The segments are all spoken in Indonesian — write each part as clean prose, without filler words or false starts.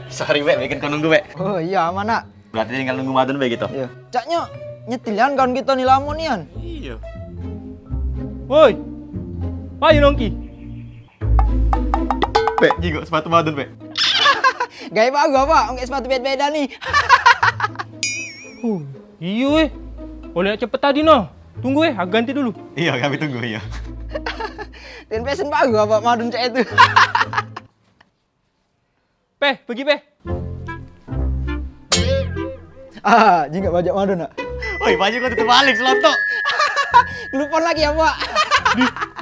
Sorry, Be, bikin kau nunggu, Be. Oh iya, aman nak. Berarti tinggal nunggu madun, Be, gitu. Iya. Caknya nyetilian kawan kita nih lama nian. Iya. Woi, ayo nongki. Be, jigo sepatu madun, Be. Gaya bagus apa? Enggak sepatu beda-beda nih. Iya boleh cepet tadi no. Tunggu ganti dulu. Iya, kami tunggu, iya. Tin fashion bagus apa madun cek itu. Pergi Peh. Jika bajak madun nak. Woi, baju kau tutup balik, selontok. Kelupon lagi ya, Pak.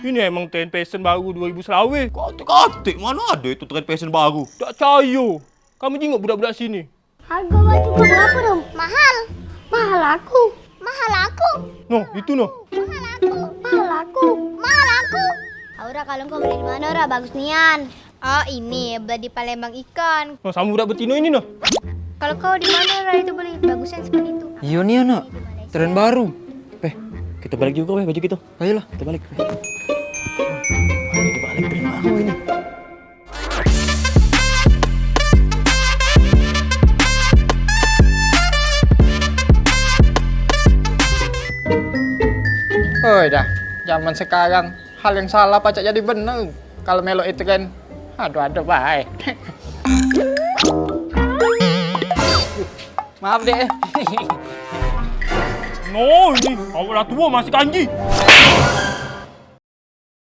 Ini emang tren fashion baru 2000 Selawe. Kotik-kotik, mana ada itu tren fashion baru? Tak cayo. Kamu jenguk budak-budak sini. Harga baju berapa dong? Mahal. Mahal aku. Mahal aku. No, itu no. Mahal aku. Mahal aku. Mahal aku. Aura, kalau kau beli di mana, Aura? Bagus nian. Oh, ini beli di Palembang Ikan. No, sama budak betino ini no. Kalau kau di mana, Aura, itu beli bagusnya seperti itu. Iya nih anak. Tren baru. Be, kita balik juga, Be, baju gitu. Ayolah. Kita balik, Be. Ini dibalik, tren baru ini. Oh dah, zaman sekarang hal yang salah pacak jadi bener. Kalau melo itu kan, aduh baik. Maaf deh. No, ini awak dah tua masih kanji.